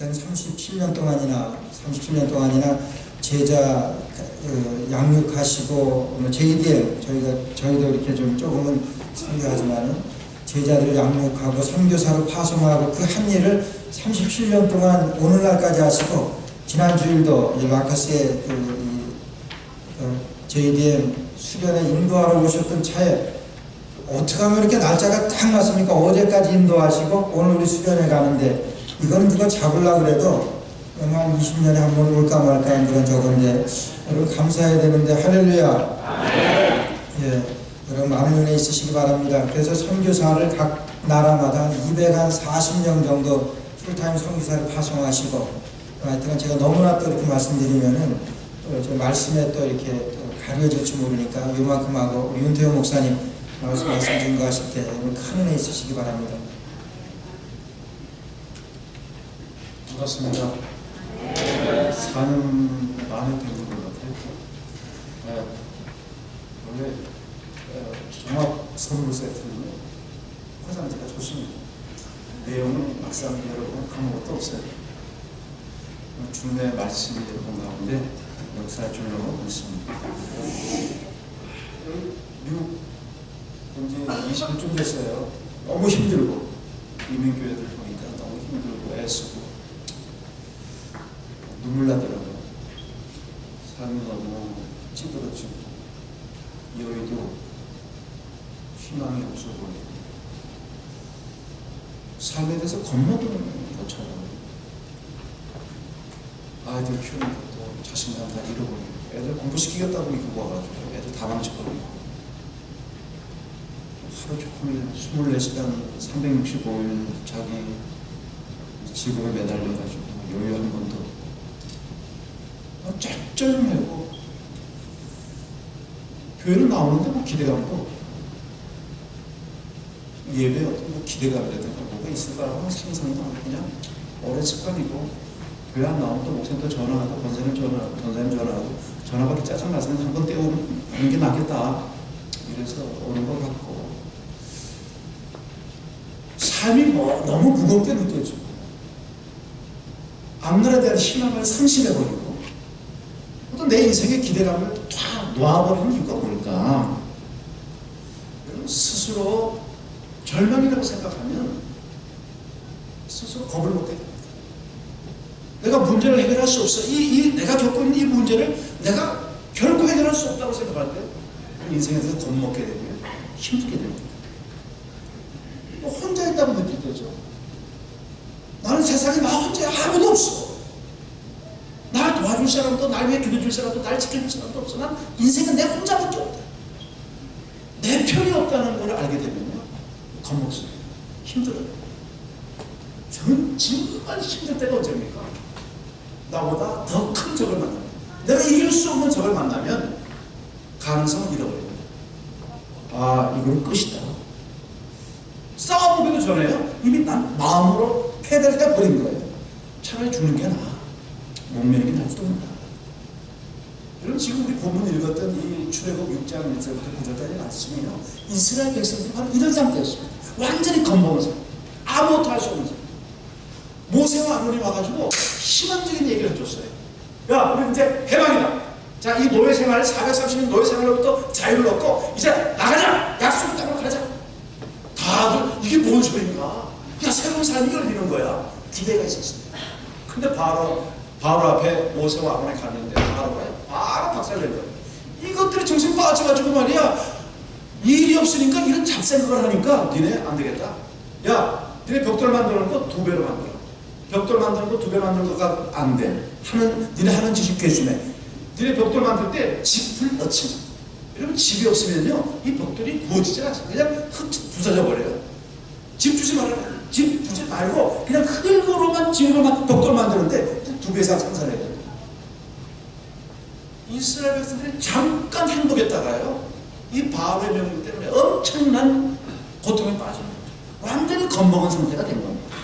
전 37년 동안이나 제자 양육하시고 JDM 저희도 이렇게 좀 조금은 선교하지만은 제자들을 양육하고 선교사로 파송하고 그 한 일을 37년 동안 오늘날까지 하시고 지난 주일도 마커스의 JDM 수련회 인도하러 오셨던 차에 어떻게 하면 이렇게 날짜가 딱 맞습니까? 어제까지 인도하시고 오늘 우리 수련회 가는데 이거는 누가 잡으려고 그래도 한 20년에 한 번 올까 말까 하는 그런 저건데 여러분 감사해야 되는데 할렐루야. 예, 여러분 많은 은혜 있으시기 바랍니다. 그래서 선교사를 각 나라마다 240명 정도 풀타임 선교사를 파송하시고 하여튼 제가 너무나 또 이렇게 말씀드리면은 또 저 말씀에 또 이렇게 또 가려질지 모르니까 요만큼 하고 우리 윤태호 목사님 말씀 증거하실 때 큰 은혜 있으시기 바랍니다. 반갑습니다. 사는 많이 되는 것 같아요. 원래 종합 선물 세트는 화장지가 좋습니다. 내용은 막상 여러분 아무것도 없어요. 주님의 말씀이 여러분 가운데 역사해 주려고 있습니다. 미국 이제 20일 됐어요. 너무 힘들고 이민교회들 보니까 너무 힘들고 애쓰고 눈물 나더라고요. 삶이 너무 찌들어지고 여의도 희망이 없어 보이고 삶에 대해서 겁먹는 것처럼 아이들 키우는 것도 자신감 다 잃어버리고 애들 공부시키겠다고 이거 와가지고 애들 다 망쳐버리고 하루 종일 24시간 365일 자기 직업에 매달려가지고 여유 한 번도 쩔쩔매고 교회로 나오는데 뭐 기대감도 없고 예배에 어떤 뭐 기대감이라든가 뭐가 있을까라고 상상도 안 하고 그냥 오랜 습관이고 교회 안 나오면 또 목사님도 전화하고 권사님 전화하고 전화 받기 짜증나서 한번 떼어오는 게 낫겠다 이래서 오는 것 같고 삶이 뭐 너무 무겁게 느껴지고 앞날에 대한 희망을 상실해버리고 또 내 인생의 기대감을 다 놓아버리는 이유가 뭘까? 스스로 절망이라고 생각하면 스스로 겁을 먹게 됩니다. 내가 문제를 해결할 수 없어. 내가 겪고 있는 이 문제를 내가 결코 해결할 수 없다고 생각할 때 인생에서 겁먹게 되고요. 힘들게 됩니다. 또 혼자 있다고 느낄 때죠. 나는 세상에 나 혼자 아무도 없어. 날 도와줄 사람도, 날 위해 기도줄 사람도, 날 지켜줄 사람도 없어. 난 인생은 내 혼자밖에 없다. 내 편이 없다는 걸 알게 되면요. 겁먹습니다. 힘들어요. 저는 정말 힘들 때가 언제입니까? 나보다 더 큰 적을 만나면, 내가 이길 수 없는 적을 만나면 가능성을 잃어버립니다. 아, 이건 끝이다. 싸워보기도 전에요. 이미 난 마음으로 패배를 해버린 거예요. 차라리 죽는 게 나아. 못 미는 게 나을지도 모른다. 여러분 지금 우리 본문 읽었던 이 출애굽 6장 1절부터 9절까지 말씀이요. 이스라엘 백성들이 바로 이런 상태였습니다. 완전히 겁먹은 상태. 아무것도 할 수 없는 상태. 모세와 아론이 와가지고 희망적인 얘기를 해줬어요. 야, 우리 이제 해방이다. 자, 이 노예 생활, 430년 노예 생활로부터 자유를 얻고 이제 나가자. 약속의 땅으로 가자. 다들 이게 뭔 소리인가? 야, 새로운 삶이 열리는 거야. 기대가 있었습니다. 근데 바로 앞에 모세와 아론이 갔는데 바로 박살낸 거예요. 이것들이 정신 빠져가지고 말이야. 일이 없으니까 이런 잡생각을 하니까 니네 안 되겠다. 야, 니네 벽돌 만드는 거 2배로 만들어. 벽돌 만드는 거 2배 만드는 거가 안 돼. 니네 하는 짓이 괴수네. 니네 벽돌 만들 때 짚을 넣지 마. 여러분 집이 없으면요 이 벽돌이 구워지지 않습니다. 그냥 흙 부서져 버려요. 집 주지 말아요. 집 주지 말고 그냥 흙으로만 집으로만 벽돌 만드는데 2배 이상 생산해야 돼요. 이스라엘 백성들이 잠깐 행복했다가요 이 바로의 명령 때문에 엄청난 고통에 빠진 거죠. 완전히 겁먹은 상태가 된 겁니다.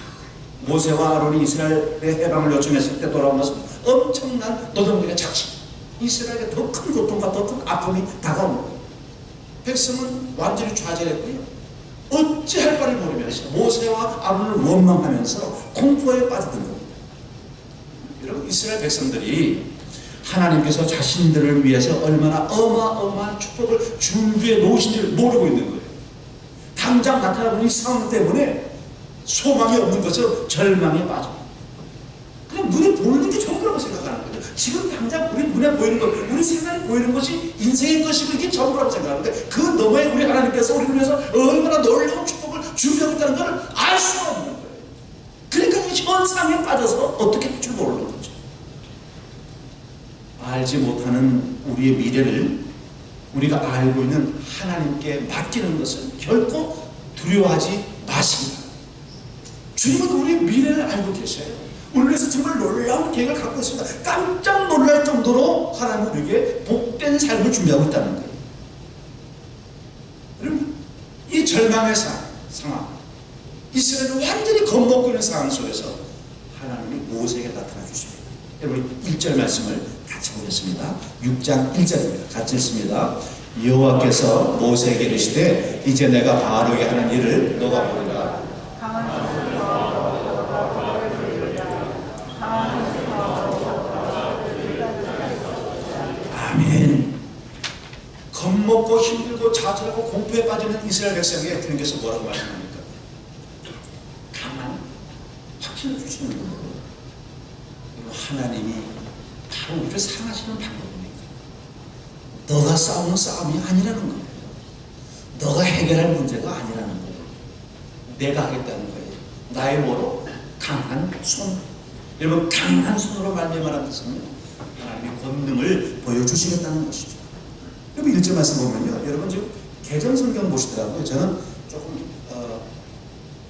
모세와 아론이 이스라엘의 해방을 요청했을 때 돌아온 것은 엄청난 노동력의 착취. 이스라엘에 더 큰 고통과 더 큰 아픔이 다가온 거예요. 백성은 완전히 좌절했고요. 어찌할 바를 모르면서 모세와 아론을 원망하면서 공포에 빠져든 겁니다. 이스라엘 백성들이 하나님께서 자신들을 위해서 얼마나 어마어마한 축복을 준비해 놓으신지를 모르고 있는 거예요. 당장 나타나는 이 상황 때문에 소망이 없는 것으로 절망에 빠져. 그냥 눈에 보이는 게 전부라고 생각하는 거죠. 지금 당장 우리 눈에 보이는 것, 우리 생각에 보이는 것이 인생의 것이고 이게 전부라고 생각하는데 그 너머에 우리 하나님께서 우리를 위해서 얼마나 놀라운 축복을 준비하고 있다는 것을 알 수가 없는 거예요. 그러니까 이 현상에 빠져서 어떻게 할 줄 모르는 거죠. 알지 못하는 우리의 미래를 우리가 알고 있는 하나님께 맡기는 것은 결코 두려워하지 마십니다. 주님은 우리의 미래를 알고 계셔요. 우리를 위해서 정말 놀라운 계획을 갖고 있습니다. 깜짝 놀랄 정도로 하나님은 우리에게 복된 삶을 준비하고 있다는 거예요. 여러분, 이 절망의 상황, 이스라엘을 완전히 겁먹고 있는 상황 속에서 하나님이 모세에게 나타나 주십니다. 여러분 1절 말씀을 같이 보겠습니다. 6장 1절입니다. 같이 읽습니다. 여호와께서 모세에게 이르시되 이제 내가 바로에게 하는 일을 너가 보리라. 아멘. 겁먹고 힘들고 좌절하고 공포에 빠지는 이스라엘 백성에게 주님께서 뭐라고 말씀합니까? 강한 확신을 주시는 거예요. 하나님이 바로 우리를 사랑하시는 방법입니다. 너가 싸우는 싸움이 아니라는 거예요. 너가 해결할 문제가 아니라는 거예요. 내가 하겠다는 거예요. 나의 뭐로? 강한 손. 여러분 강한 손으로 말미암아라는 뜻은 하나님의 권능을 보여주시겠다는 것이죠. 여러분 1절 말씀 보면요. 여러분 지금 개정성경 보시더라고요. 저는 조금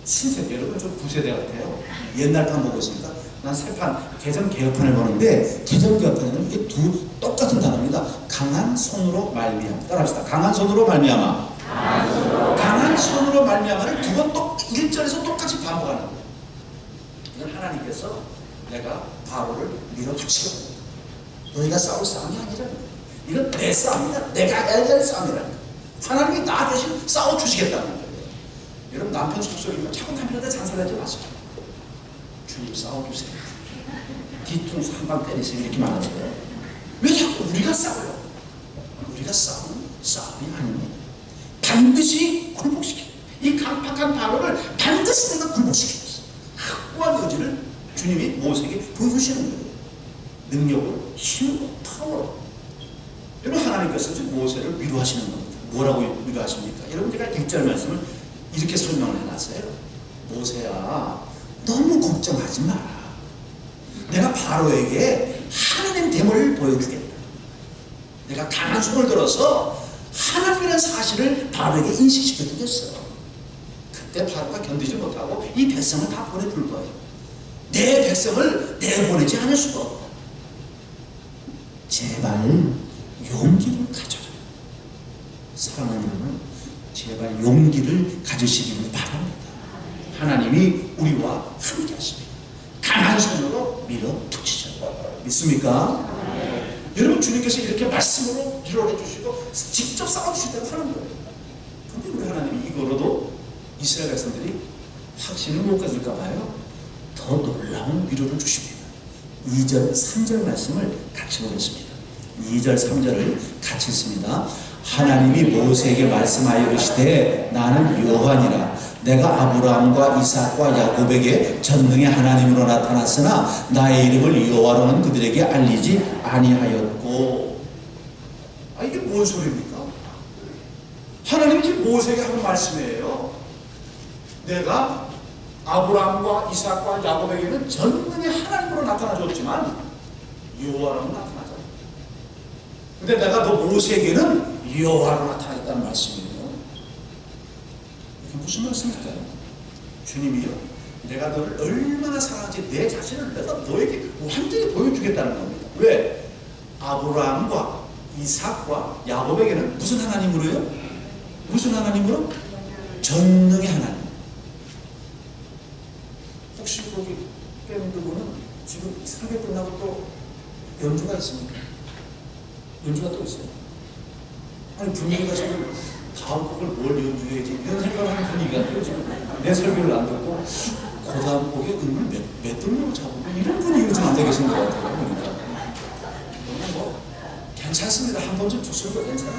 신세대, 여러분 좀 구세대 같아요. 옛날 판 보고 있으니까 난 새판, 개정 개혁판을 보는데 개정 개혁판에는 이게 두 똑같은 단어입니다. 강한 손으로 말미암아. 따라합시다. 강한 손으로 말미암아. 강한 손으로 말미암아를 두 번 또 1절에서 똑같이 반복하는 거예요. 이건 하나님께서 내가 바로를 밀어붙이고 너희가 싸울 싸움이 아니라는 거예요. 이건 내 싸움이다. 내가 해야 될 싸움이라는 거예요. 하나님이 나 대신 싸워주시겠다는 거예요. 여러분 남편 속속이면 자꾸 남편한테 잔소리하지 마세요. 주님 싸워주세요. 뒤통수 한 방 때리세요. 이렇게 말하세요. 왜 자꾸 우리가 싸워요? 우리가 싸우는 싸움이 아닙니다. 반드시 굴복시켜요. 이 강팍한 바로를 반드시 내가 굴복시켰어요. 확고한 의지를 주님이 모세에게 보여주시는 거예요. 능력으로, 힘으로, 파워로. 여러분 하나님께서 지금 모세를 위로하시는 겁니다. 뭐라고 위로하십니까? 여러분 제가 1절 말씀을 이렇게 설명을 해놨어요. 모세야 너무 걱정하지 마라. 내가 바로에게 하나님 됨을 보여주겠다. 내가 강한 손을 들어서 하나님이라는 사실을 바로에게 인식시켜 주겠어. 그때 바로가 견디지 못하고 이 백성을 다 보내줄 거예요. 내 백성을 내보내지 않을 수가 없다. 제발 용기를 가져라. 사랑하는 여러분, 제발 용기를 가지시기를 바랍니다. 하나님이 우리와 함께 하십니다. 강한 손으로 밀어붙이죠. 믿습니까? 여러분 주님께서 이렇게 말씀으로 위로해 주시고 직접 싸워주시다고 하는 거예요. 근데 우리 하나님이 이거로도 이스라엘 백성들이 확신을 못 가질까 봐요. 더 놀라운 위로를 주십니다. 2절 3절 말씀을 같이 보겠습니다. 2절 3절을 같이 읽습니다. 하나님이 모세에게 말씀하여 이르시되 나는 여호와니라. 내가 아브라함과 이삭과 야곱에게 전능의 하나님으로 나타났으나 나의 이름을 여호와로는 그들에게 알리지 아니하였고. 이게 뭔 소리입니까? 하나님이 지금 모세에게 하는 말씀이에요. 내가 아브라함과 이삭과 야곱에게는 전능의 하나님으로 나타나줬지만 여호와로는 나타나잖아. 근데 내가 너 모세에게는 여호와로 나타나겠다는 말씀이에요. 이게 무슨 말씀일까요? 주님이요, 내가 너를 얼마나 사랑하지 내 자신을 내가 너에게 완전히 보여주겠다는 겁니다. 왜? 아브라함과 이삭과 야곱에게는 무슨 하나님으로요? 무슨 하나님으로? 전능의 하나님. 혹시 거기 깸는 분은 지금 설교 끝나고 또 연주가 있습니까? 연주가 또 있어요. 아니 분위기가 지금 다음 곡을 뭘 연주해야지 이런 생각하는 분위기 같아요. 지금 내 설교를 안 듣고 그 다음 곡에 음을 몇 돌로 잡고 이런 분위기가 좀 안 되겠는 것 같아요. 좀 줬어도 괜찮아요.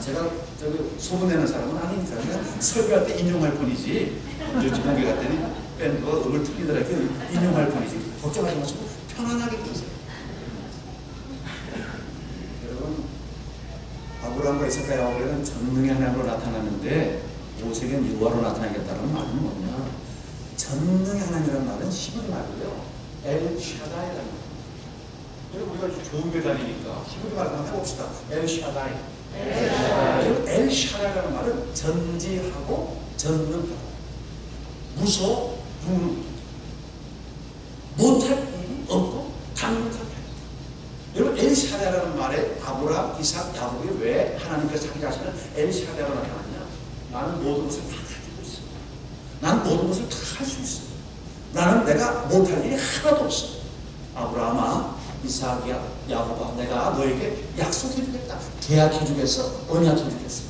제가 저기 소문내는 사람은 아니니까 그냥 설교할 때 인용할 뿐이지. 요즘 공개 갔더니 밴드가 음을 틀리더라고요. 인용할 뿐이지. 걱정하지 마시고 편안하게 들으세요. 여러분, 아브라함과 이삭과 야곱에는 전능의 하나님으로 나타났는데 모세에겐 여호와로 나타나겠다는 말은 뭐냐? 전능의 하나님이라는 말은 히브리 말이고요. 엘 샤다이라는 말. 우리가 좋은 교단이니까 히브리 말 한번 해봅시다. 엘 샤다이. 엘 샤다이라는 말은 전지하고 전능하다. 무소, 못할 일이 없고 강력하게. 여러분 엘 샤다이라는 말에 아브라함, 이삭, 야곱이 왜 하나님께서 자기 자신을 엘 샤다이로 나타났냐? 나는 모든 것을 다 가지고 있어. 나는 모든 것을 다 할 수 있어. 나는 내가 못할 일이 하나도 없어. 아브라함아, 이삭이야, 야곱아, 내가 너에게 약속해주겠다. 계약해주겠어. 언약해주겠어.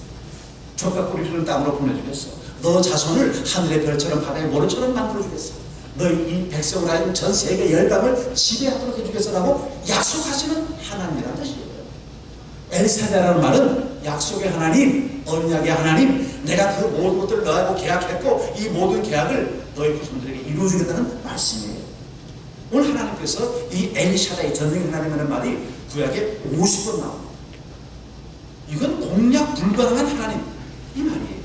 젖과 꿀이 흐르는 땅으로 보내주겠어. 너 자손을 하늘의 별처럼 바다의 모래처럼 만들어주겠어. 너희 이 백성을 하여 전 세계 열방을 지배하도록 해주겠어라고 약속하시는 하나님이라는 뜻이에요. 엘사다라는 말은 약속의 하나님, 언약의 하나님, 내가 그 모든 것들을 너하고 계약했고 이 모든 계약을 너희 후손들에게 이루어주겠다는 말씀이에요. 오늘 하나님께서 이 엘샤다이 전능의 하나님이라는 말이 구약에 50번 나옵니다. 이건 공략 불가능한 하나님 이 말이에요.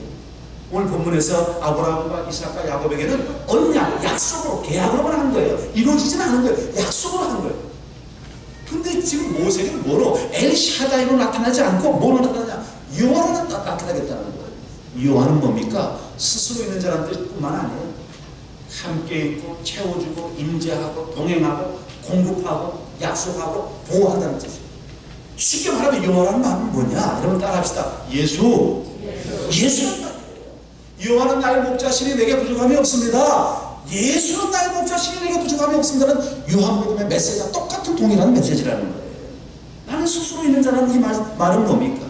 오늘 본문에서 아브라함과 이삭과 야곱에게는 언약, 약속으로 계약으로만 한 거예요. 이루어지지는 않은 거예요. 약속으로 한 거예요. 근데 지금 모세는 뭐로? 엘샤다이로 나타나지 않고 뭐로 나타나냐? 여호와로 나타나겠다는 거예요. 여호와는 뭡니까? 스스로 있는 자라는 뜻뿐만 아니에요. 함께 있고 채워주고 임재하고 동행하고 공급하고 약속하고 보호한다는 뜻이에요. 쉽게 말하면 여호와라는 말은 뭐냐? 여러분 따라합시다. 예수는 말이에요. 여호와는 나의 목자시니 내게 부족함이 없습니다. 예수는 나의 목자시니 내게 부족함이 없습니다는 요한복음의 메시지와 똑같은 동일한 메시지라는 거예요. 나는 스스로 있는 자라는 이 말은 뭡니까?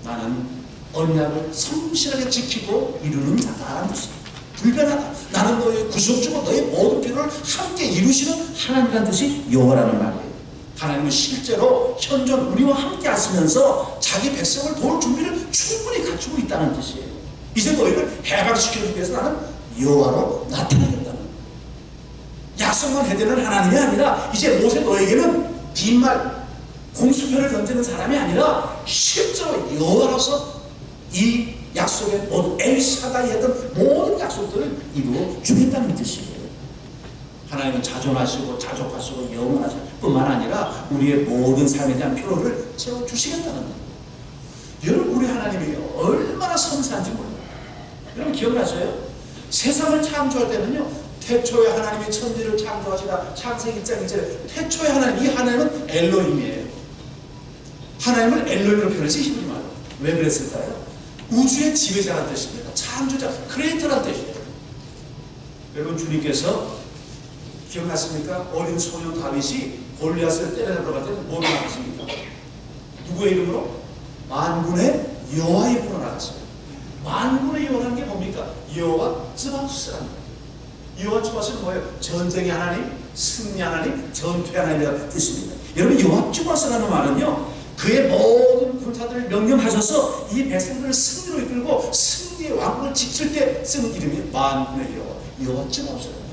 나는 언약을 성실하게 지키고 이루는 자다라는 뜻이에요. 불변하다. 나는 너의 구속주고 너의 모든 필요를 함께 이루시는 하나님이라는 뜻이 여호와라는 말이에요. 하나님은 실제로 현존 우리와 함께 하시면서 자기 백성을 도울 준비를 충분히 갖추고 있다는 뜻이에요. 이제 너희를 해방시켜주기 위해서 나는 여호와로 나타나겠다는 거예요. 약속만 해대는 하나님이 아니라 이제 모세 너에게는 빈말 공수표를 던지는 사람이 아니라 실제로 여호와로서 이 약속의 모든 엘샤다이 했던 모든 약속들을 이루어 주겠다는 뜻이에요. 하나님은 자존하시고 자족하시고 영원하실 뿐만 아니라 우리의 모든 삶에 대한 필요를 채워주시겠다는 거예요. 여러분 우리 하나님이 얼마나 섬세한지 몰라요. 여러분 기억나세요? 세상을 창조할 때는요 태초에 하나님이 천지를 창조하시다 창세기 1장 1절에 태초에 하나님, 이 하나님은 엘로힘이에요. 하나님을 엘로힘으로 표현해서 히브리 말로 왜 그랬을까요? 우주의 지배자라는 뜻입니다. 창조자, 크리에이터라는 뜻이에요. 여러분 주님께서 기억나십니까? 어린 소년 다윗이 골리앗을 때려잡으러 갈 때는 뭐로 나갔습니까? 누구의 이름으로? 만군의 여호와의 이름으로 나갔어요. 만군의 여호와라는 게 뭡니까? 여호와 쯔바우스라는 거예요. 여호와 쯔바우스는 뭐예요? 전쟁의 하나님, 승리 하나님, 전투의 하나님이라는 뜻입니다. 여러분 여호와 쯔바우스라는 말은요 그의 모든 군사들을 명령하셔서 이 백성들을 승리로 이끌고 승리의 왕국을 지킬 때 쓰는 이름이 만군의 여호와 쯔바우스예요.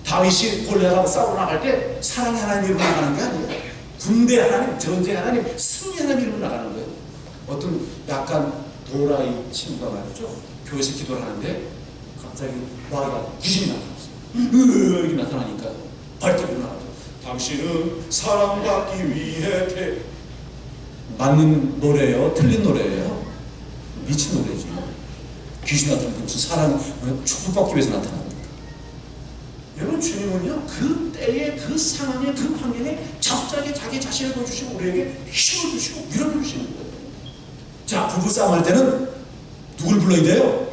다윗이 골리앗하고 싸우러 나갈 때 사랑의 하나님 이름으로 나가는 게 아니에요. 군대 하나님, 전쟁 하나님, 승리 하나님 이름으로 나가는 거예요. 어떤 약간 도라이 친구가 말이죠. 교회에서 기도를 하는데 갑자기 와가 귀신이 나타났어요. 이렇게 나타나니까 발톱이 나가죠. 당신은 사랑받기 위해 맞는 노래예요? 틀린 노래예요? 미친 노래지. 귀신 나타나는 무슨 사랑 축복받기 위해서 나타납니다. 여러분 주님은요 그 때에 그 상황에 그 환경에 적절하게 자기 자신을 보여주시고 우리에게 힘을 주시고 위로를 주시는 거예요. 자 부부싸움 할 때는 누굴 불러야 돼요?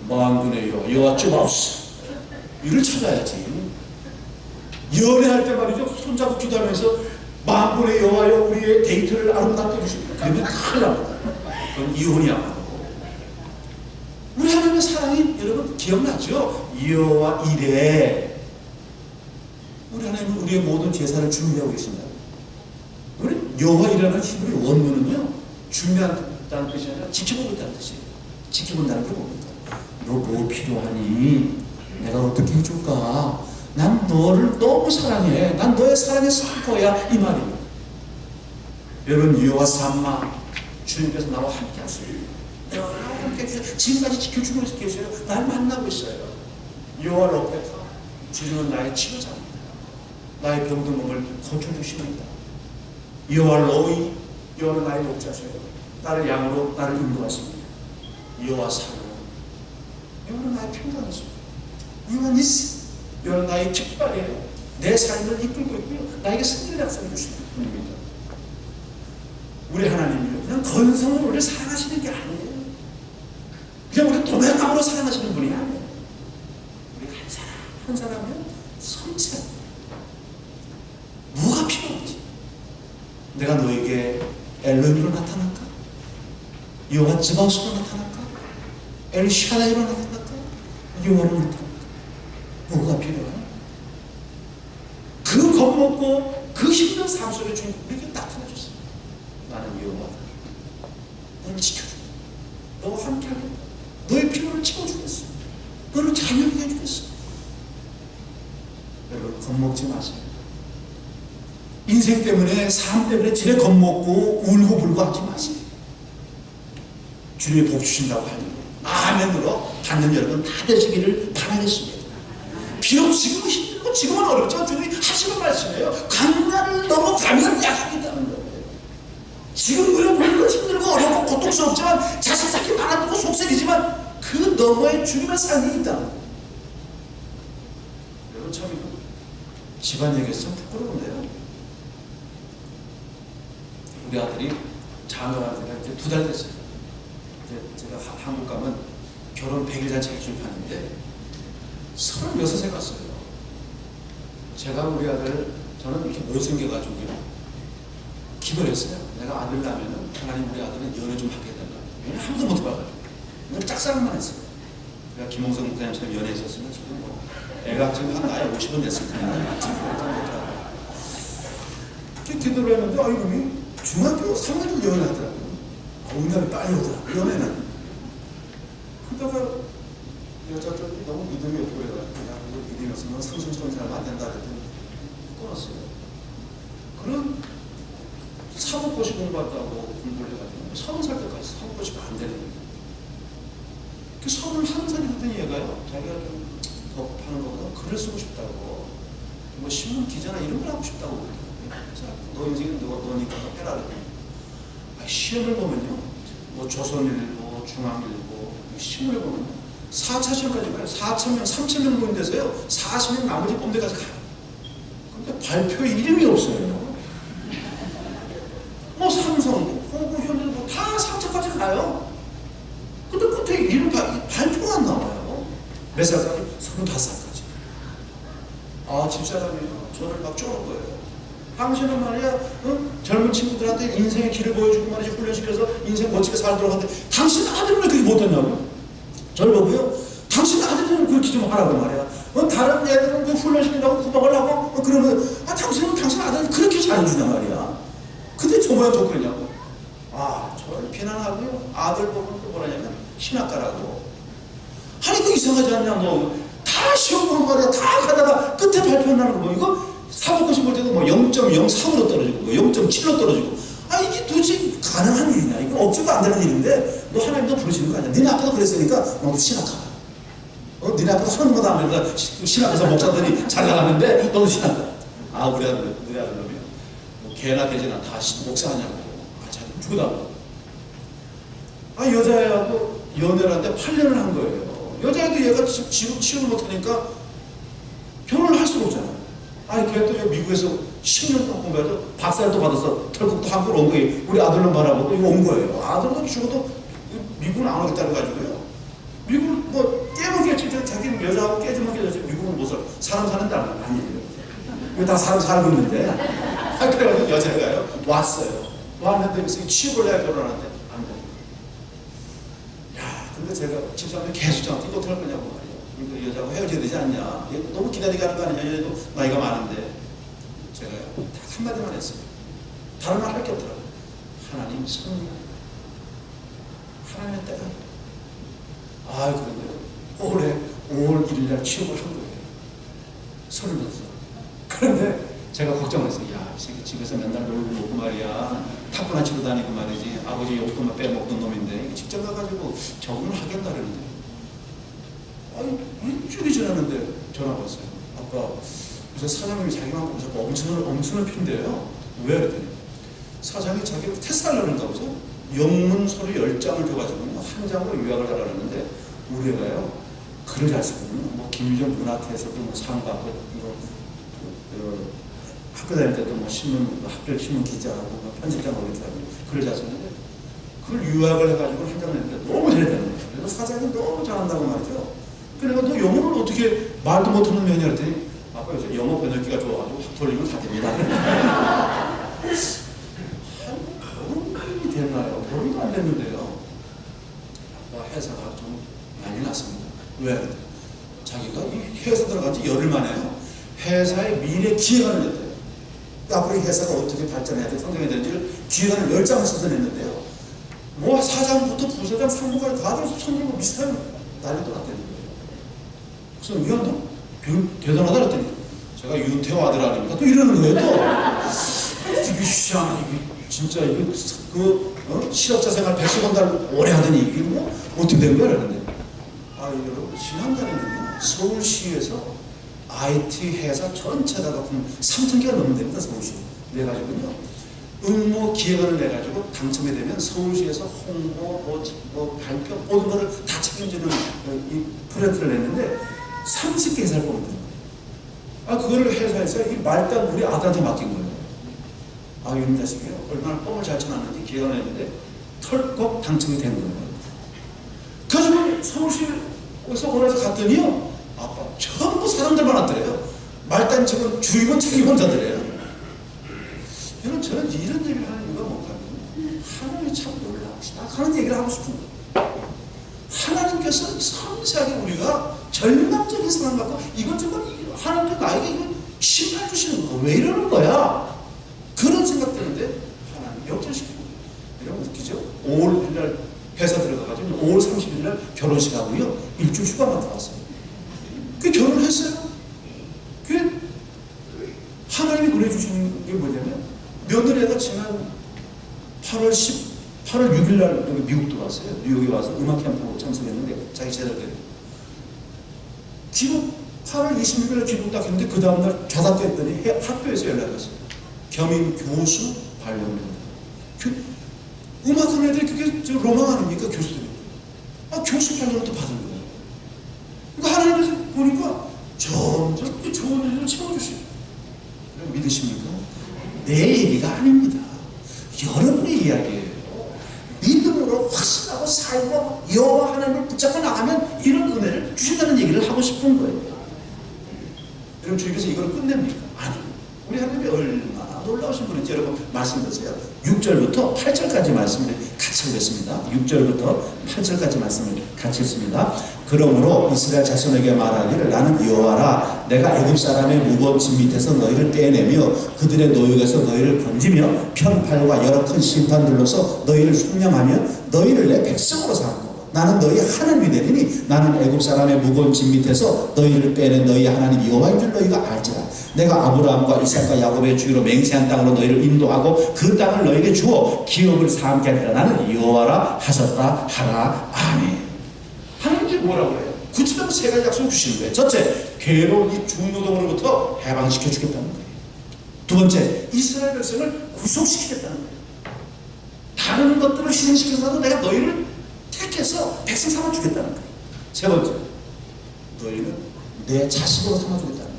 만군의 여호와 쯔바우스 이를 찾아야지. 연애할 때 말이죠 손잡고 기도하면서 만군의 여호와여 우리의 데이트를 아름답게 해주시고 그러면 큰일 납니다. 그건 이혼이야. 우리 하나님의 사랑이 여러분 기억나죠? 여호와 이레 우리 하나님은 우리의 모든 제사를 준비하고 계신다. 우리 여호와 이라는 히브리 원문은요, 준비한다는 뜻이 아니라 지켜보고 있다는 뜻이에요. 지켜본다는 걸 봅니다. 너 뭐 필요하니? 내가 어떻게 해줄까? 난 너를 너무 사랑해. 난 너의 사랑의 선포야. 이 말입니다. 여러분, 여호와 삼마, 주님께서 나와 함께 하세요. 나와 함께 해주세요. 지금까지 지켜주고 계세요. 날 만나고 있어요. 여호와 로페카, 주님은 나의 치료자입니다. 나의 병든 몸을 고쳐주십니다. 여호와 로이, 여호와는 나의 목자세요. 나를 양으로 나를 인도하십니다. 여호와 사로, 여호와는 나의 평강이십니다. 여호와 니시, 여호와는 나의 깃발이에요. 내 삶을 이끌고 있고요, 나에게 승리를 약속해 주시는 분입니다. 우리 하나님이요, 그냥 건성으로 우리를 사랑하시는 게 아니에요. 그냥 우리 도매감으로 사랑하시는 분이 아니에요. 우리가 한 사람 한 사람은 성체. 뭐가 필요한지. 내가 너에게 엘로힘으로 나타날까? 여호와 즈바오스로 나타날까? 엘샤다이로 나타날까? 여호와로 나타날까? 뭐가 필요해? 그 겁먹고 그 힘든 삶 속에 주님 우리에게 나타나줬어요. 나는 여호와다. 너를 지켜주겠다. 너와 함께하겠다. 너의 필요를 채워주겠어. 너를 자유하게 해주겠어. 여러분, 겁먹지 마세요. 인생 때문에, 삶 때문에 지레 겁먹고 울고 불고 하지 마세요. 주님이 복 주신다고 하니 아멘으로 받는 여러분 다 되시기를 바라겠습니다. 비록 지금은 힘들고 지금은 어렵지만 주님이 하시는 말씀이에요. 강단을 넘어가면 약속이 있다는 거예요. 지금 우리가 보는 건 힘들고 어렵고 고통스럽지만 자식 쌓기 많아지고 속색이지만 그 너머에 주님의 삶이 있다. 여러분, 참 이거 집안 얘기해서 참 부끄러운데요. 우리 아들이 자녀가 이제 2달 됐어요. 이제 제가 한국 가면 결혼 100일 잔치 출판인데 36에 갔어요. 제가 우리 아들, 저는 이렇게 못생겨가지고 기도를 했어요. 내가 아들 낳으면 하나님 우리 아들은 연애 좀 하게 해달라. 연애 한 번도 못 해봐가지고 그냥 짝사랑만 했어요. 내가 김홍성 목사님처럼 연애했었으면 지금 뭐 애가 지금 한 나이 50은 됐을 텐데 이렇게 기도를 했는데 이놈이 중학교 3학년 연애하더라고요. 응답이 빨리 오더라고요. 연애는. 그러다가 여자 쪽이 너무 믿음이 없고 그래가지고 그냥 믿음이 없으면 성심성이 잘 안 된다 그랬더니 끊었어요. 그런 사법고시 공부한다고 공부를 해가지고 30살 때까지 사법고시가 안 되는 거예요. 그 31살이 됐더니 얘가요, 자기가 좀 더 하는 거보다 글을 쓰고 싶다고, 뭐 신문 기자나 이런 걸 하고 싶다고 그러더라고요. 그래서 너 인생은 너니까 해라 그랬더니 시험을 보면요, 뭐 조선일보, 중앙일보, 신문을 보면 4차 시험까지 가요. 4,000명, 3,000명 모인 데서요 40명 나머지 본데까지 가요. 근데 발표에 이름이 없어요. 뭐 삼성, 호구, 현일보 다 3차까지 가요. 근데 끝에 이름 발표가 안 나와요. 몇 살까지? 35살까지. 집사람이 저를 막 쪼는 거예요. 당신은 말이야, 젊은 친구들한테 인생의 길을 보여주고 말이지, 훈련시켜서 인생 멋지게 살도록 하는데 당신 아들은 왜 그렇게 못했냐고. 저를 보고요, 당신 아들은 그렇게 좀 하라고 말이야. 다른 애들은 그 훈련시킨다고 구박을 하고 그러면 당신 아들은 그렇게 잘해주냐 말이야. 근데 저 모양 저 그러냐고. 저를 비난하고요, 아들 보면 또 뭐라냐면 신학가라고. 아니 그 이상하지 않냐. 너 다 시험 보는 말이야. 다 가다가 끝에 발표한다는 거 뭐 이거 사법고시 볼 때도 뭐 0.03으로 떨어지고 뭐 0.7로 떨어지고 이게 도대체 가능한 일이냐. 이거 억지도 안 되는 일인데 너 하나님 너 부르시는 거 아니야. 니네 아빠도 그랬으니까 너도 신학하라. 니네 아빠도 하는 것도 안 되니까 신학해서 목사들이 잘 나가는데 너도 신학하라. 우리 아들놈이 뭐 개나 돼지나 다 목사하냐고. 자기 죽어달라고. 여자애하고 연애를 하는데 8년을 한 거예요. 여자애도 얘가 지금 취업을 못하니까 결혼을 할 수가 없잖아요. 걔 또 미국에서 10년 동안 공부해서 박사를 또 받아서 결국 또 한국으로 온 거예요. 우리 아들로 말하고 이거 온 거예요. 아들은 죽어도 미국은 안 오겠다고 가지고요. 미국은 뭐 깨면 깨지, 자기는 여자하고 깨지면 깨졌지. 미국은 못 살아. 사람 사는 데 아니에요. 이거 다 사람 살고 있는데. 그래가지고 여자가요 왔어요. 왔는데 그래서 취업을 해야 결혼하는데 안 돼. 근데 제가 집사람이 계속 저한테 이거 어떻게 할 거냐고 말이에요. 그 여자하고 헤어져야 되지 않냐. 너무 기다리게 하는 거 아니냐. 얘도 나이가 많은데. 제가 딱 한마디만 했어요. 다른 말 할 게 없더라고. 하나님 성령, 하나님의 때가. 그런데 올해 5월 1일 날 취업을 한 거예요. 36살. 그런데 제가 걱정을 했어요. 야, 집에서 맨날 놀고 먹고 말이야. 탁구나 치러 다니고 말이지. 아버지 용돈만 빼먹던 놈인데 직접 가가지고 적응을 하겠다 그러는데. 일주일이 지났는데 전화가 왔어요. 아빠, 요새 사장님이 자기만 보면서 엄청난 핀데요. 왜 그랬더니 사장이 자기를 테스트하려고 그런가 보죠. 영문 서류 10장을 줘가지고 한 장으로 요약을 하려고 했는데 우리 애가요 글을 잘 쓰거든요. 뭐 김유정 문학회에서도 뭐 상 받고 학교 다닐 때도 뭐 신문 학교 신문 기자하고 뭐 편집장하고 이렇게 하고 글을 잘 쓰는데 그걸 요약을 해가지고 한 장을 했는데 너무 잘했다는 거예요. 그래서 사장이 너무 잘한다고 말이죠. 그래서 너 영어를 어떻게 말도 못하는 면이 그랬더니 아빠 요새 영어 번역기가 좋아가지고 확 돌리면 다 됩니다. 결혼이 됐나요? 결혼도 안 됐는데요. 아빠 회사가 좀 난리 났습니다. 왜? 자기가 이 회사 들어간 지 열흘 만에요. 회사의 미래 기획안을 냈대요. 앞으로 이 회사가 어떻게 발전해야 돼, 성장해야 되는지를 기획안을 10장을 써서 냈는데요. 뭐 사장부터 부사장, 상무까지 다들 손들고 비슷한 난리도 났다는 거예요. 그래서 위원도 대단하다 그랬더니 제가 윤태호 아들 아닙니까? 또 이러는 거예요. 또 이게 진짜 이게 실업자 생활 110원 달 오래 하더니 이게 뭐 어떻게 된 거야? 그러는데 여러분 지난달에는요 서울시에서 IT 회사 전체다가 3,000개가 넘는답니다. 서울시 내가지고요 응모 기획안을 내가지고 당첨이 되면 서울시에서 홍보, 발표 모든 것을 다 책임지는 이 프로젝트를 냈는데 30개 회사를 뽑는 거예요. 그거를 회사에서 이 말단 우리 아들한테 맡긴 거예요. 이런 자식이요 얼마나 뻥을 잘 쳐놨는지 기획안을 했는데 털컥 당첨이 된 거예요. 그래서 서울시에서 오라서 갔더니요 아빠 전부 사람들만 왔더래요. 말단 직원 주임원 책임자들이에요. 여러분 저는 이런 얘기를 하는 이유가 뭔가요? 하나님이 참 놀라우시다 하는 얘기를 하고 싶은 거예요. 하나님께서 섬세하게 우리가 절망적인 상황 갖고 이것저것 하나님께 나에게 이거 심판 주시는 거 왜 이러는 거야? 그런 생각 때문에 하나님 역전시키는 거예요. 여러분 웃기죠? 5월 1일 회사 들어가가지고 5월 30일 날 결혼식 하고요 일주일 휴가만 들어왔어요. 그 결혼을 했어요. 그 하나님이 보내주신 게 뭐냐면 며느리가 지난 8월 6일 날 여기 미국 들어왔어요. 뉴욕에 와서 음악 캠프 참석했는데 자기 제대로 돼요. 기록 8월 26일 날 기록 딱 했는데 그 다음날 자답게 했더니 학교에서 연락이 왔어요. 겸임 교수 발령입니다. 음악하는 애들이 그게 로망 아닙니까? 교수들이. 교수 발령을 또 받은 거예요. 그러니까 하나님께서 보니까 점점 그 좋은 일을 채워주시고 믿으십니까? 내 얘기가 아닙니다. 여러분의 이야기예요. 믿음으로 확신하고 살고 여호와 하나님을 붙잡고 나가면 이런 은혜를 주신다는 얘기를 하고 싶은 거예요. 여러분 주님께서 이걸 끝냅니까? 아니, 우리 하나님이 얼마나 놀라우신 분인지 여러분 말씀드렸어요. 6절부터 8절까지 말씀을 같이 보겠습니다. 6절부터 8절까지 말씀을 같이 했습니다. 그러므로 이스라엘 자손에게 말하기를 나는 여호와라 내가 애굽 사람의 무거운 짐 밑에서 너희를 떼내며 그들의 노역에서 너희를 건지며 편팔과 여러 큰 심판들로서 너희를 속량하며 너희를 내 백성으로 삼고 나는 너희 하나님이 되리니 나는 애굽 사람의 무거운 짐 밑에서 너희를 빼낸 너희 하나님 여호와인 줄 너희가 알지라. 내가 아브라함과 이삭과 야곱의 주기로 맹세한 땅으로 너희를 인도하고 그 땅을 너희에게 주어 기업을 삼게 하리라. 나는 여호와라 하셨다 하라. 아멘. 하나님께 뭐라고 해요? 구체적으로 세 가지 약속을 주시는 거예요. 첫째, 괴로운 이 중노동으로부터 해방시켜 주겠다는 거예요. 두 번째, 이스라엘 백성을 구속시키겠다는 거예요. 다른 것들을 희생시켜서라도 내가 너희를 택해서 백성 삼아주겠다는 거예요. 세 번째, 너희는 내 자식으로 삼아주겠다는 거예요.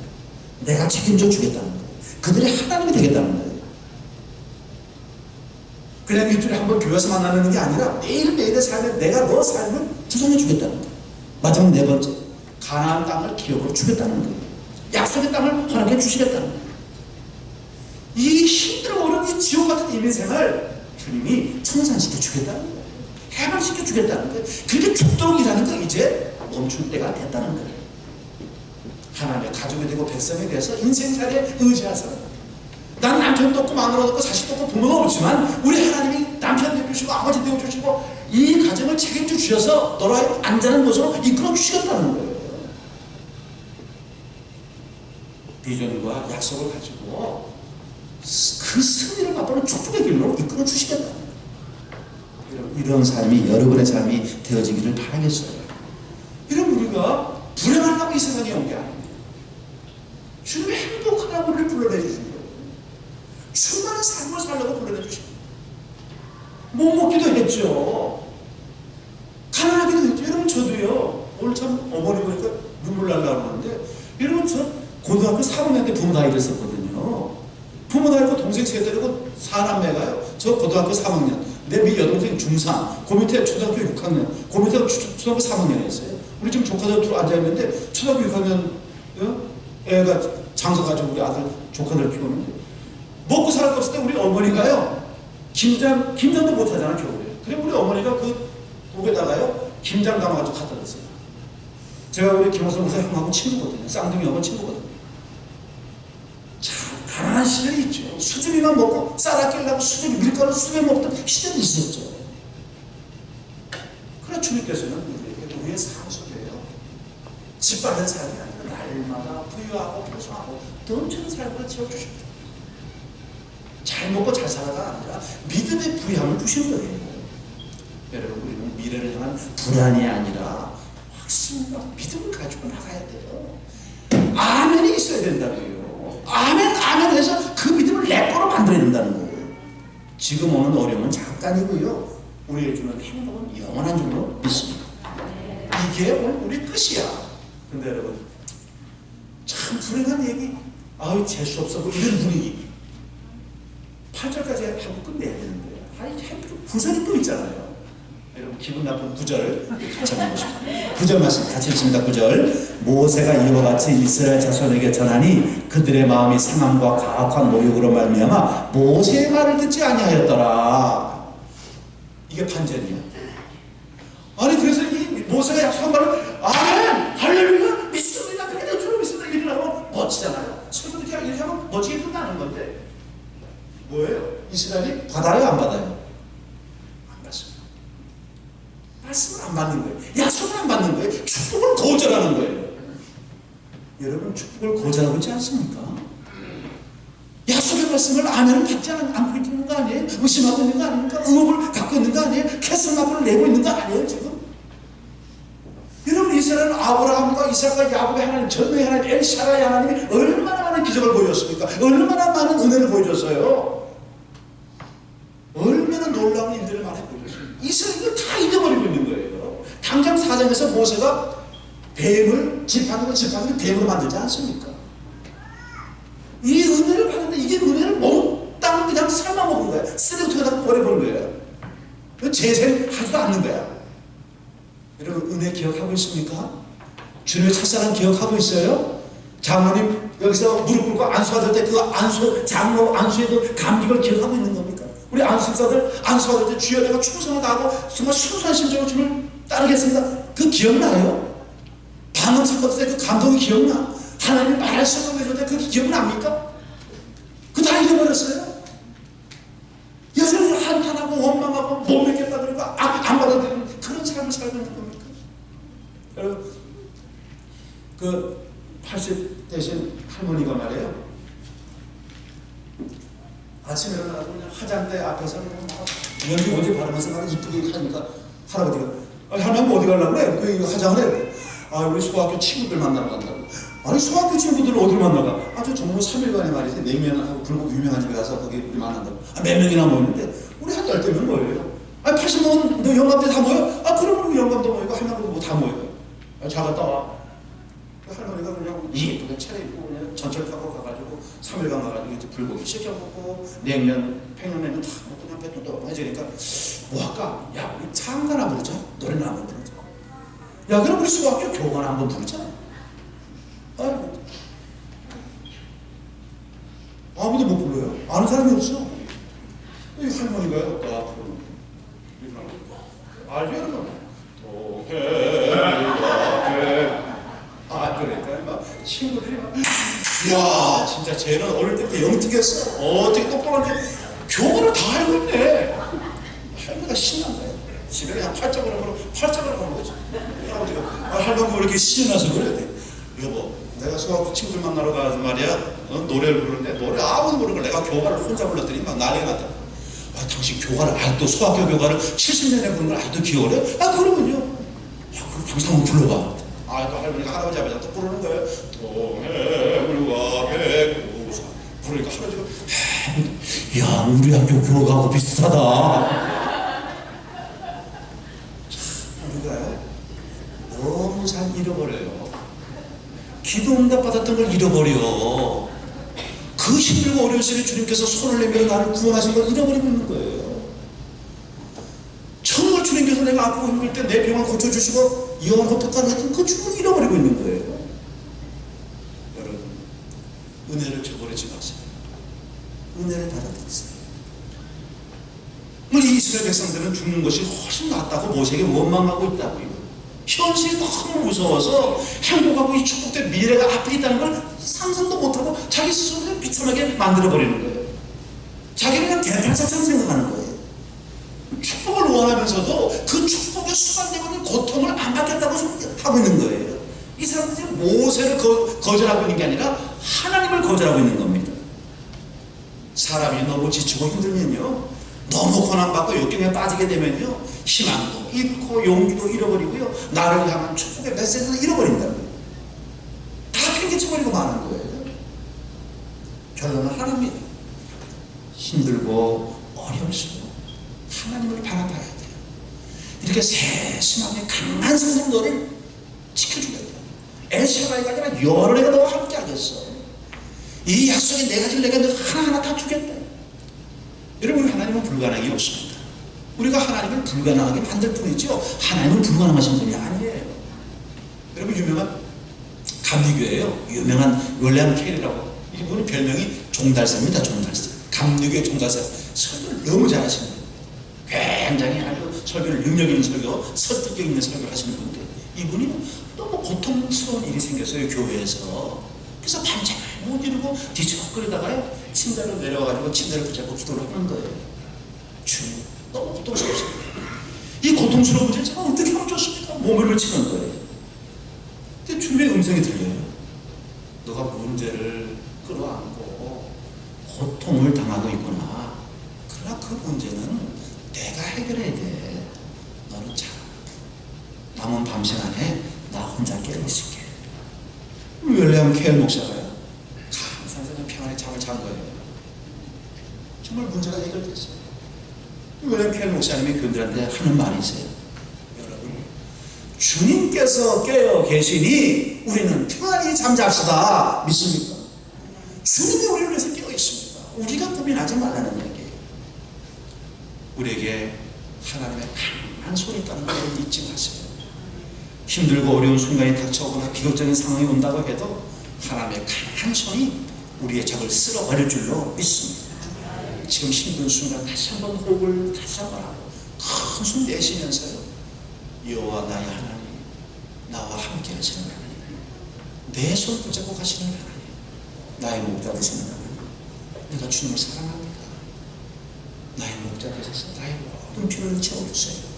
내가 책임져 주겠다는 거예요. 그들의 하나님이 되겠다는 거예요. 그냥 일주일에 한 번 교회에서 만나는 게 아니라 매일매일의 삶에 내가 너 삶을 구성해 주겠다는 거예요. 마지막 네 번째, 가나안 땅을 기업으로 주겠다는 거예요. 약속의 땅을 하나님께 주시겠다는 거예요. 이 힘들고 어려운 이 지옥 같은 인생을 주님이 청산시켜 주겠다는 거예요. 해방시켜 주겠다는 거예요. 그렇게 죽도록 일하는 거 이제 멈출 때가 됐다는 거예요. 하나님의 가족이 되고 백성이 돼서 인생살이에 의지해서 난 남편도 없고 마누라도 없고 자식도 없고 부모도 없지만 우리 하나님이 남편 되어주시고 아버지 되어주시고 이 가정을 책임져 주셔서 너라의 안전한 곳으로 이끌어 주시겠다는 거예요. 비전과 약속을 가지고 그 승리를 맛보는 축복의 길로 이끌어 주시겠다는 거예요. 이런 삶이 여러분의 삶이 되어지기를 바라겠어요. 이런 우리가 불행하다고 이 세상에 온 게 아닙니다. 주님이 행복하라고 우리를 불러내 주신 거예요. 충만한 삶을 살려고 불러내 주신 거예요. 못 먹기도 했죠. 가난하기도 했죠. 여러분 저도요. 오늘 참 어머니 보니까 눈물 날라 그러는데 여러분 저 고등학교 3학년 때 부모 나이를 썼거든요. 부모 나이고 동생 세 데리고 사남매가요. 저 고등학교 3학년 내 여동생 중3 그 밑에 초등학교 6학년 그 밑에 초등학교 3학년이었어요. 우리 지금 조카들 둘 앉아있는데 초등학교 6학년 애가 장가 가지고 우리 아들 조카들 키우는데 먹고 살 거 없을 때 우리 어머니가요 김장도 못하잖아 겨울에. 그래 우리 어머니가 그 목에다가요 김장 담아가지고 갖다 줬어요. 제가 우리 김호성 목사 형하고 친구거든요. 쌍둥이 형하고 친구거든요. 참 가난한 시절이 있죠. 수줍이만 먹고 쌀 아끼려고 수줍이 밀가루 수줍이 먹던 시절이 있었죠. 그러나 주님께서는 우리에게 우리의 삶 속에요 짓밟는 삶이 아니라 날마다 부유하고 풍성하고 넘치는 삶을 채워주십니다. 잘 먹고 잘 살아가 아니라 믿음의 부유함을 주시는 거예요. 여러분 우리는 미래를 향한 불안이 아니라 확신과 믿음을 가지고 나가야 돼요. 아멘이 있어야 된다고요. 아멘 해서 그 믿음을 내 거로 만들어야 된다는 거예요. 지금 오는 어려움은 잠깐이고요. 우리에게 주는 행복은 영원한 줄로 믿습니다. 이게 오늘 우리 끝이야. 근데 여러분 참 불행한 얘기 아유 재수 없어 뭐 이런 분위기 8절까지 하고 끝내야 되는데 아니 구절이 또 있잖아요. 여러분 기분 나쁜 9절 같이 한번 보십시오. 9절 말씀 같이 읽습니다. 9절 모세가 이와 같이 이스라엘 자손에게 전하니 그들의 마음이 상함과 가혹한 모욕으로 말미암아 모세의 말을 듣지 아니하였더라. 이게 반전이야. 아니 그래서 이 모세가 약속한 말을 아멘 할렐루야 믿습니다 그렇게 될 줄로 믿습니다 이렇게 하면 멋지잖아요. 설교도 이렇게 하면 멋지게 끝나는 건데 뭐예요? 이스라엘이 받아요 안 받아요? 안 받습니다. 말씀을 안 받는 거예요. 약속을 안 받는 거예요. 축복을 거절하는 거예요. 여러분 축복을 거절하고 있지 않습니까? 약속의 말씀을 아멘을 받지 않고 있는 거 아니에요? 의심하고 있는 거 아닙니까? 의혹을 갖고 있는 거 아니에요? 캐슬마프를 내고 있는 거 아니에요 지금? 여러분 이스라엘은 아브라함과 이삭과 야곱의 하나님 전능의 하나님 엘샤라의 하나님이 얼마나 많은 기적을 보여줬습니까? 얼마나 많은 은혜를 보여줬어요? 얼마나 놀라운 일들을 많이 보여줬습니까? 이스라엘이 이걸 다 잊어버리고 있는 거예요. 당장 4장에서 모세가 뱀을 집하는 뱀으로 만들지 않습니까? 이 은혜를 받는데 이게 은혜를 몽땅 그냥 삶아먹은 거야. 쓰레기통에다가 버려버린 거예요. 재생 하지도 않는 거야. 여러분 은혜 기억하고 있습니까? 주님의 첫사랑 기억하고 있어요? 장로님 여기서 무릎 꿇고 안수받을 때 그 안수 장로 안수에도 감격을 기억하고 있는 겁니까? 우리 안수사들 안수받을 때 주여 내가 충성을 다하고 정말 순수한 심정으로 주님을 따르겠습니다. 그 기억나요? 방언 섞었을 때 그 감동이 기억나? 하나님 말할 수 없는 해줄 때 그 기억납니까? 그거 다 잊어버렸어요? 여전히 한탄하고 원망하고 못 믿겠다 그러고 안 받아들이는 그런 삶을 살고 있는 겁니까? 여러분 그 80 되신 할머니가 말이에요. 아침에 일어나서 그냥 화장대 앞에서 연기 오지 바르면서 막 이쁘게 하니까 할아버지가 할머니 어디 가려고 그래? 그 화장을 해. 아 우리 소학교 친구들 만나러 간다고. 아니 소학교 친구들을 어디로 만나가? 아주 정말 3일간에 말이지 냉면하고 불고 유명한 집에 가서 거기 우리 만난다고. 몇 명이나 모였는데 우리 한 10명 모여요. 아니 80명 너 영감대 다 모여? 아 그러면 우리 영감도 모이고 할머니도 뭐 다 모여요. 아, 잘 갔다 와. 할머니가 그냥 예쁘게 차려입고 그냥 전철 타고 가가지고 3일간 가가지고 이제 불고기 시켜 먹고 냉면 평양냉면 다 먹고 그냥 배도 떡해지니까 뭐 할까? 야 우리 창가 한번 부르자. 노래나 한번 부르자. 야 그럼 우리 수학교 교관 한번 부르자. 아무도 못 불러요. 아는 사람이 없어. 이 할머니가요. 알죠 여러분? 도해가 그러니까 막 친구들이 막 이야, 진짜 쟤는 어릴 때부터 영특했어. 어떻게 똑똑한지 교훈을 다 알고 있네. 할머니가 신난 거야. 집에 그냥 팔짝을 하는 거지. 할아버지가, 할머니가 왜 이렇게 신이 나서 그래? 여보, 내가 수학 친구들 만나러 가서 말이야, 노래를 부르는데 노래 아무도 모르는 걸 내가 교가를 혼자 불렀더니 막 난리가 났다. 아, 당신 교가를 아직도 수학교 교가를 70년에 부른 걸 아직도 기억을 해? 아, 그러면요. 야, 그럼 당신 한번 불러봐. 아, 또 할머니가 할아버지 아버지한테 부르는 거예요. 동해물과 백두산. 그러니까 할아버지가, 야, 우리 학교 교가하고 비슷하다. 우리가요, 너무 잘 잃어버려요. 기도 응답 받았던 걸 잃어버려. 그 힘들고 어려운 시절에 주님께서 손을 내밀어 나를 구원하신 걸 잃어버리고 있는 거예요. 정말 주님께서 내가 아프고 힘들 때 내 병을 고쳐주시고 영원히 호떡하는 했던 그 주님을 잃어버리고 있는 거예요. 여러분, 은혜를 저버리지 마세요. 은혜를 받아들이세요. 우리 이스라엘 백성들은 죽는 것이 훨씬 낫다고 모세에게 원망하고 있다고요. 현실이 너무 무서워서 행복하고 이 축복된 미래가 앞에 있다는 걸 상상도 못하고 자기 스스로를 비참하게 만들어버리는 거예요. 자기는 그냥 대판사처럼 생각하는 거예요. 축복을 원하면서도 그 축복에 수반되고 있는 고통을 안 받겠다고 하고 있는 거예요. 이 사람들이 모세를 거절하고 있는 게 아니라 하나님을 거절하고 있는 겁니다. 사람이 너무 지치고 힘들면요, 너무 고난받고 역경에 빠지게 되면요, 희망도 잃고 용기도 잃어버리고요, 나를 향한 축복의 메시지도 잃어버린다고요. 다 팽개쳐버리고 마는 거예요. 결론은 하나입니다. 힘들고 어려울수록 하나님을 바라봐야 돼요. 이렇게 세심하게 강한 성도를 지켜줘야 돼요. 엘샤라이가 아니라 여러 애가 너와 함께 하겠어. 이 약속이 네 가지를 내가 하나하나 다 주겠다. 여러분, 하나님은 불가능이 없습니다. 우리가 하나님을 불가능하게 만들 뿐이죠, 하나님은 불가능하신 분이 아니에요. 여러분, 유명한 감리교예요. 유명한 윌리엄 캐리라고. 이분은 별명이 종달사입니다. 종달사. 감리교의 종달사. 설교를 너무 잘하십니다. 굉장히 아주 설교를 능력 있는 설교, 설득력 있는 설교를 하시는 분인데, 이분이 너무 고통스러운 일이 생겼어요, 교회에서. 그래서 밤잠을 못 이루고 뒤척거리다가요, 침대로 내려와가지고 침대를 붙잡고 기도를 하는 거예요. 주님, 너무 고통스럽습니다. 이 고통스러운 문제를 제가 어떻게 하면 좋습니까? 몸을 붙이는 거예요. 근데 주님의 음성이 들려요. 너가 문제를 끌어안고 고통을 당하고 있구나. 그러나 그 문제는 내가 해결해야 돼. 너는 자. 남은 밤 시간에 나 혼자 깨어있을게. 윌리엄 케일 목사가요, 감사하게 평안히 잠을 잔 거예요. 정말 문제가 해결됐어요. 윌리엄 케일 목사님이 그들한테 하는 말이 있어요. 여러분, 주님께서 깨어 계시니 우리는 평안히 잠잡시다. 믿습니까? 주님이 우리를 위해서 깨어 있습니다. 우리가 고민하지 말라는 얘기예요. 우리에게 하나님의 강한 손이 있다는 걸 잊지 마세요. 힘들고 어려운 순간이 닥쳐오거나 비극적인 상황이 온다고 해도 하나님의 강한 손이 우리의 적을 쓸어버릴 줄로 믿습니다. 지금 힘든 순간 다시 한번 호흡을 다시 한번 하고 큰 숨 내쉬면서요, 여호와 나의 하나님, 나와 함께 하시는 하나님, 내 손 붙잡고 가시는 하나님, 나의 목자 되시는 하나님, 내가 주님을 사랑합니다. 나의 목자 되셔서 나의 모든 필요를 채워주세요.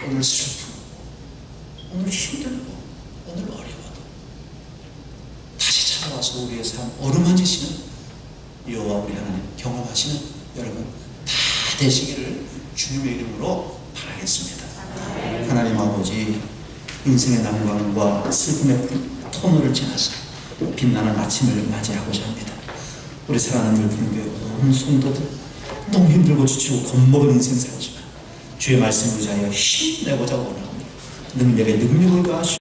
오늘 슬픔, 오늘 힘들고 오늘 어려워도 다시 찾아와서 우리의 삶 어루만지시는 여호와 우리 하나님 경험하시는 여러분 다 되시기를 주님의 이름으로 바라겠습니다. 하나님 아버지, 인생의 난관과 슬픔의 터널을 지나서 빛나는 아침을 맞이하고자 합니다. 우리 사랑하는 분교회 모든 성도들 너무 힘들고 지치고 겁먹은 인생 살지만 주의 말씀을 위하여 힘내고자 원합니다. 능력에 능력을 가하시고